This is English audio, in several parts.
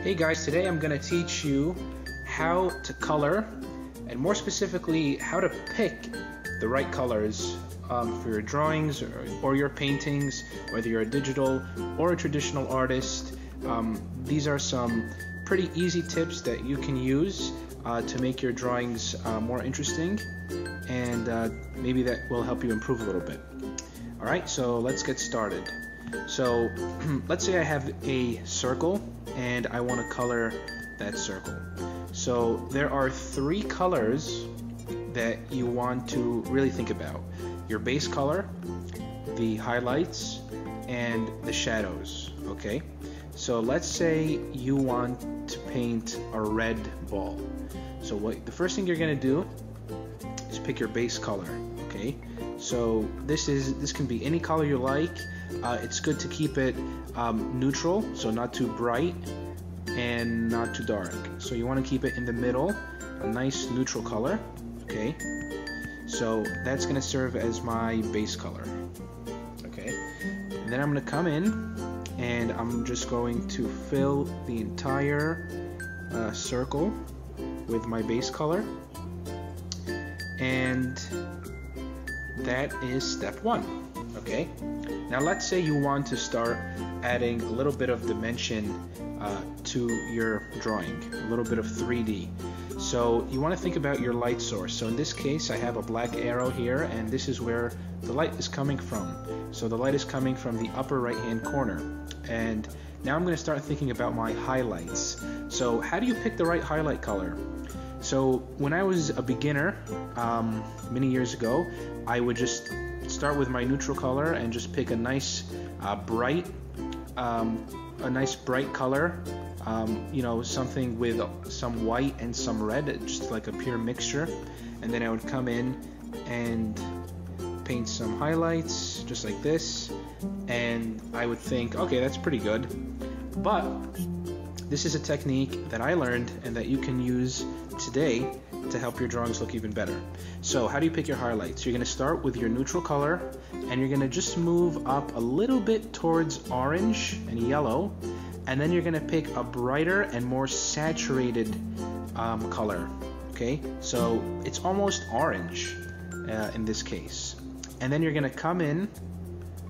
Hey guys, today I'm going to teach you how to color, and more specifically how to pick the right colors for your drawings or your paintings, whether you're a digital or a traditional artist. These are some pretty easy tips that you can use to make your drawings more interesting, and maybe that will help you improve a little bit. Alright, so let's get started. So let's say I have a circle and I want to color that circle. So there are three colors that you want to really think about: your base color, the highlights, and the shadows. Okay, so let's say you want to paint a red ball. So the first thing you're going to do is pick your base color. Okay, so this can be any color you like. It's good to keep it neutral, so not too bright and not too dark. So you want to keep it in the middle, a nice neutral color. Okay, so that's going to serve as my base color. Okay, and then I'm going to come in and I'm just going to fill the entire circle with my base color, and that is step one. Okay, now let's say you want to start adding a little bit of dimension to your drawing, a little bit of 3D. So you want to think about your light source. So in this case I have a black arrow here, and this is where the light is coming from. So the light is coming from the upper right hand corner. And now I'm going to start thinking about my highlights. So how do you pick the right highlight color? So when I was a beginner many years ago, I would just start with my neutral color and just pick a nice bright color, you know, something with some white and some red, just like a pure mixture. And then I would come in and paint some highlights just like this, and I would think, okay, that's pretty good. But this is a technique that I learned and that you can use today to help your drawings look even better. So how do you pick your highlights? You're going to start with your neutral color, and you're going to just move up a little bit towards orange and yellow, and then you're going to pick a brighter and more saturated color. Okay, so it's almost orange in this case. And then you're going to come in,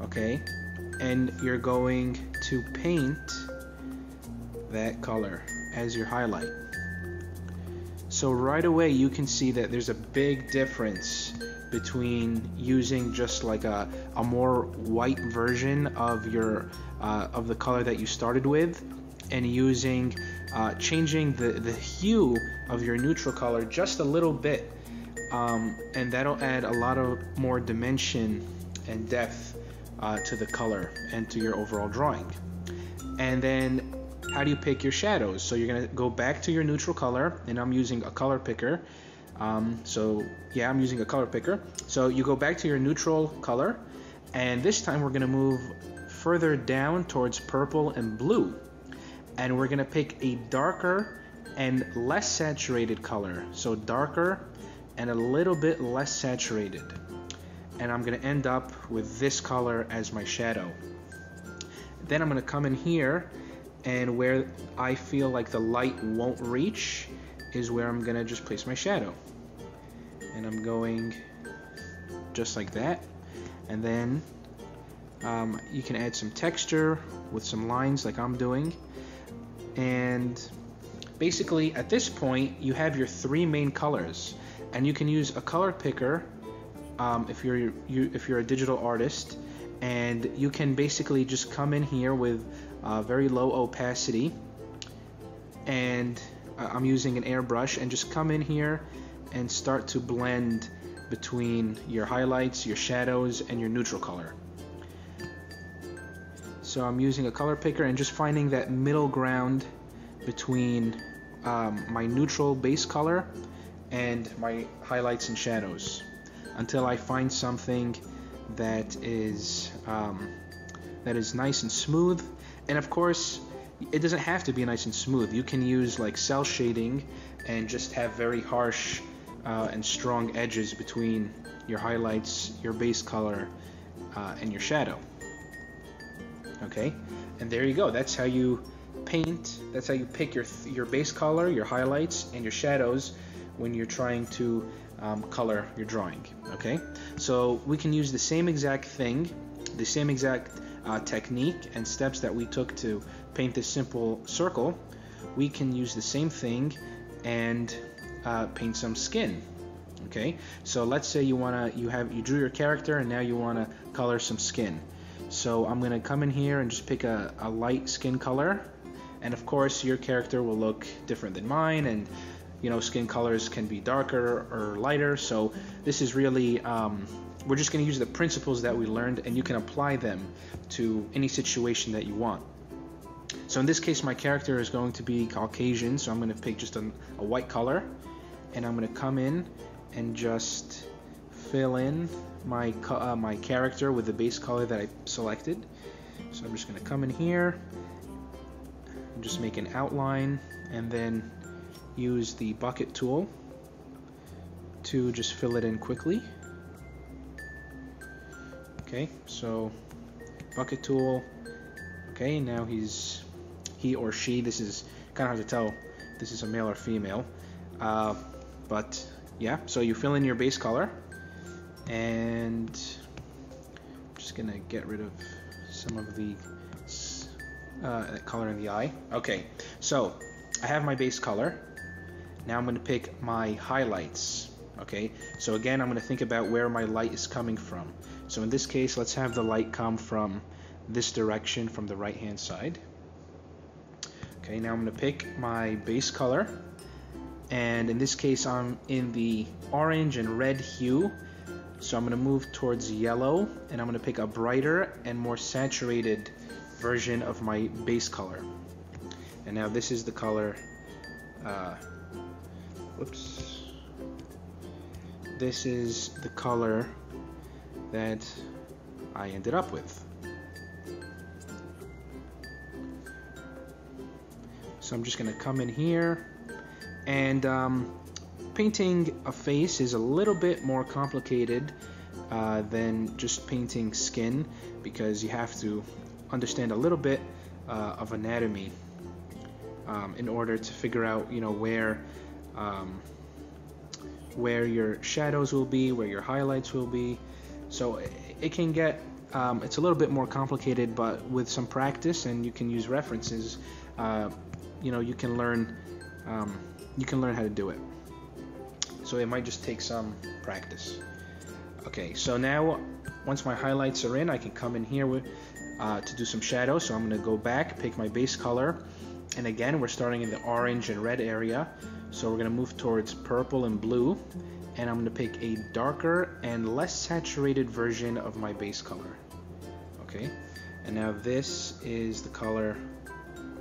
okay, and you're going to paint that color as your highlight. So right away you can see that there's a big difference between using just like a more white version of your of the color that you started with, and using changing the hue of your neutral color just a little bit, and that'll add a lot of more dimension and depth to the color and to your overall drawing. And then how do you pick your shadows? So you're going to go back to your neutral color, and I'm using a color picker. So yeah, I'm using a color picker. So you go back to your neutral color, and this time we're going to move further down towards purple and blue, and we're going to pick a darker and less saturated color. So darker and a little bit less saturated, and I'm going to end up with this color as my shadow. Then I'm going to come in here, and where I feel like the light won't reach is where I'm gonna just place my shadow. And I'm going just like that. And then you can add some texture with some lines like I'm doing. And basically at this point you have your three main colors, and you can use a color picker if you're a digital artist, and you can basically just come in here with very low opacity, and I'm using an airbrush, and just come in here and start to blend between your highlights, your shadows, and your neutral color. So I'm using a color picker and just finding that middle ground between my neutral base color and my highlights and shadows, until I find something that is nice and smooth. And of course, it doesn't have to be nice and smooth. You can use like cell shading and just have very harsh and strong edges between your highlights, your base color, and your shadow. Okay, and there you go. That's how you paint, that's how you pick your base color, your highlights, and your shadows when you're trying to color your drawing. Okay, so we can use the same exact thing, the same exact technique and steps that we took to paint this simple circle. We can use the same thing and paint some skin. Okay, so let's say you drew your character and now you want to color some skin. So I'm gonna come in here and just pick a light skin color, and of course your character will look different than mine, and you know, skin colors can be darker or lighter. So this is really we're just going to use the principles that we learned, and you can apply them to any situation that you want. So in this case, my character is going to be Caucasian, so I'm going to pick just a white color, and I'm going to come in and just fill in my character with the base color that I selected. So I'm just going to come in here and just make an outline, and then use the bucket tool to just fill it in quickly. Okay, so bucket tool. Okay, now he or she, this is kind of hard to tell this is a male or female, but yeah, so you fill in your base color, and I'm just gonna get rid of some of the color in the eye. Okay, so I have my base color. Now I'm going to pick my highlights. Okay, so again, I'm going to think about where my light is coming from. So in this case, let's have the light come from this direction, from the right hand side. Okay, now I'm going to pick my base color, and in this case I'm in the orange and red hue, so I'm going to move towards yellow, and I'm going to pick a brighter and more saturated version of my base color. And now this is the color, this is the color that I ended up with. So I'm just going to come in here, and painting a face is a little bit more complicated than just painting skin, because you have to understand a little bit of anatomy in order to figure out, you know, where your shadows will be, where your highlights will be. So it can get it's a little bit more complicated, but with some practice, and you can use references, you know, you can learn how to do it. So it might just take some practice. Okay, so now once my highlights are in, I can come in here to do some shadows. So I'm going to go back, pick my base color, and again we're starting in the orange and red area, so we're going to move towards purple and blue, and I'm going to pick a darker and less saturated version of my base color. Okay, and now this is the color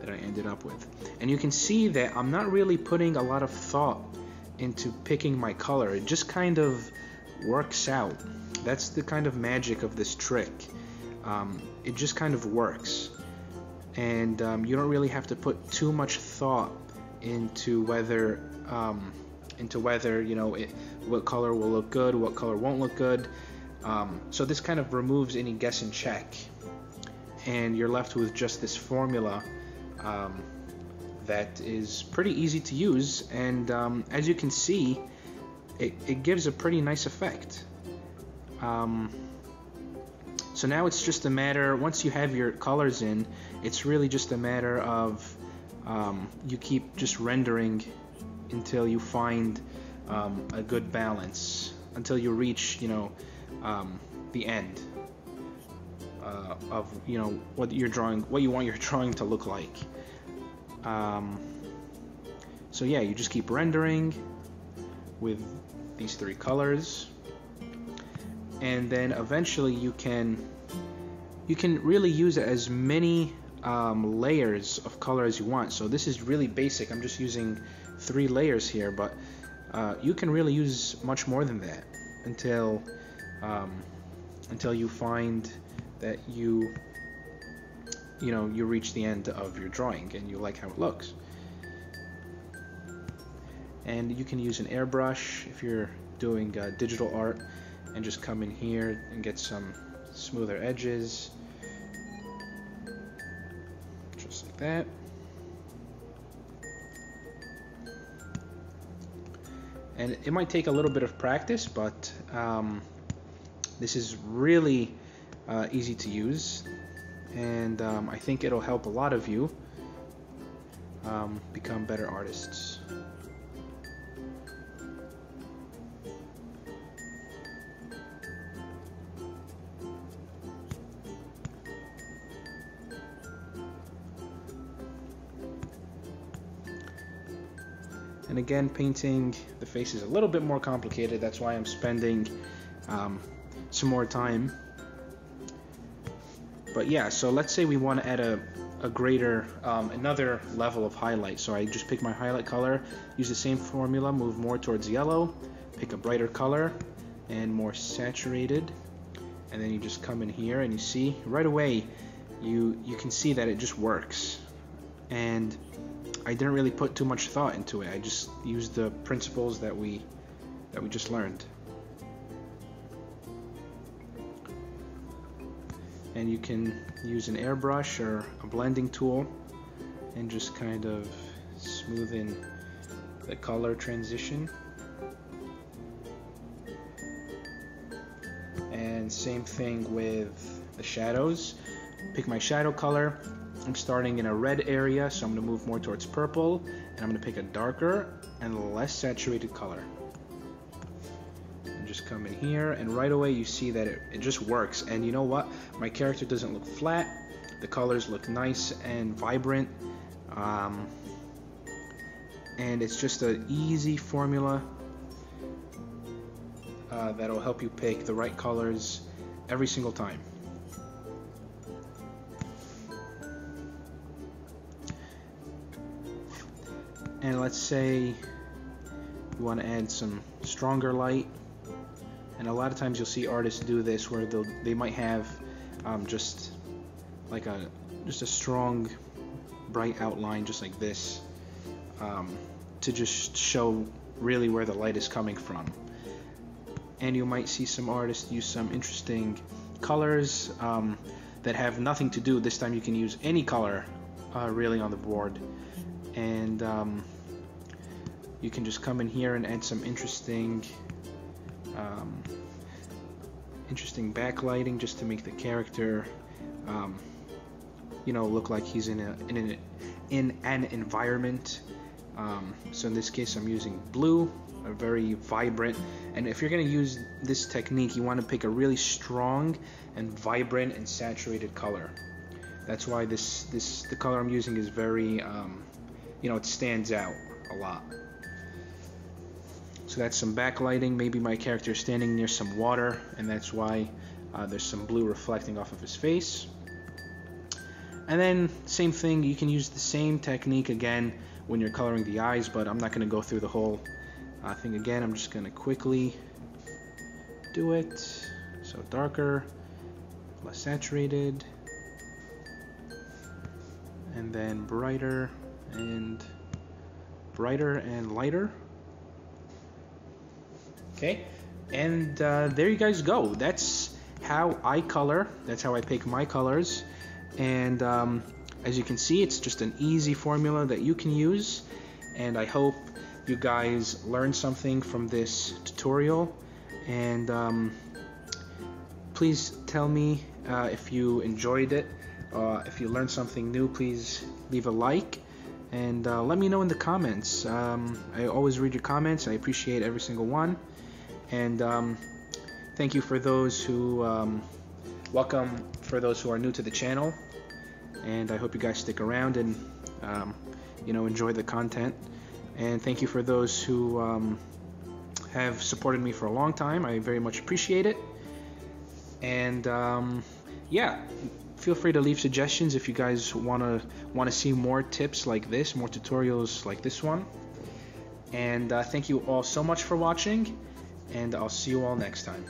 that I ended up with, and you can see that I'm not really putting a lot of thought into picking my color. It just kind of works out. That's the kind of magic of this trick. It just kind of works, and you don't really have to put too much thought into whether you know what color will look good, what color won't look good. So this kind of removes any guess and check, and you're left with just this formula that is pretty easy to use, and as you can see, it gives a pretty nice effect. So now it's just a matter, once you have your colors in, it's really just a matter of you keep just rendering until you find a good balance, until you reach, you know, the end of, you know, what you're drawing, what you want your drawing to look like. So yeah, you just keep rendering with these three colors, and then eventually you can really use as many layers of color as you want. So this is really basic. I'm just using 3 layers here, but you can really use much more than that until you find that you reach the end of your drawing and you like how it looks. And you can use an airbrush if you're doing digital art, and just come in here and get some smoother edges, just like that. And it might take a little bit of practice, but this is really easy to use, and I think it'll help a lot of you become better artists. And again, painting the face is a little bit more complicated. That's why I'm spending some more time. But yeah, so let's say we want to add a greater, another level of highlight. So I just pick my highlight color, use the same formula, move more towards yellow, pick a brighter color and more saturated. And then you just come in here and you see right away, you can see that it just works. And I didn't really put too much thought into it. I just used the principles that we just learned. And you can use an airbrush or a blending tool and just kind of smooth in the color transition. And same thing with the shadows. Pick my shadow color. I'm starting in a red area, so I'm going to move more towards purple, and I'm going to pick a darker and less saturated color. And just come in here, and right away you see that it just works. And you know what? My character doesn't look flat. The colors look nice and vibrant. And it's just an easy formula that'll help you pick the right colors every single time. And let's say you want to add some stronger light, and a lot of times you'll see artists do this where they might have just like a strong bright outline just like this to just show really where the light is coming from. And you might see some artists use some interesting colors that have nothing to do. This time you can use any color really on the board, and you can just come in here and add some interesting backlighting just to make the character you know, look like he's in an environment. So in this case I'm using blue, a very vibrant, and if you're going to use this technique you want to pick a really strong and vibrant and saturated color. That's why the color I'm using is very you know, it stands out a lot. So that's some backlighting. Maybe my character is standing near some water, and that's why there's some blue reflecting off of his face. And then same thing, you can use the same technique again when you're coloring the eyes, but I'm not going to go through the whole thing again. I'm just going to quickly do it. So darker, less saturated, and then brighter and lighter. Okay, and there you guys go. That's how I color. That's how I pick my colors. And as you can see, it's just an easy formula that you can use. And I hope you guys learned something from this tutorial. And please tell me if you enjoyed it. If you learned something new, please leave a like. And let me know in the comments. I always read your comments. I appreciate every single one. And thank you for those who welcome for those who are new to the channel. And I hope you guys stick around and you know, enjoy the content. And thank you for those who have supported me for a long time. I very much appreciate it. And yeah, feel free to leave suggestions if you guys want to see more tips like this, more tutorials like this one. And thank you all so much for watching, and I'll see you all next time.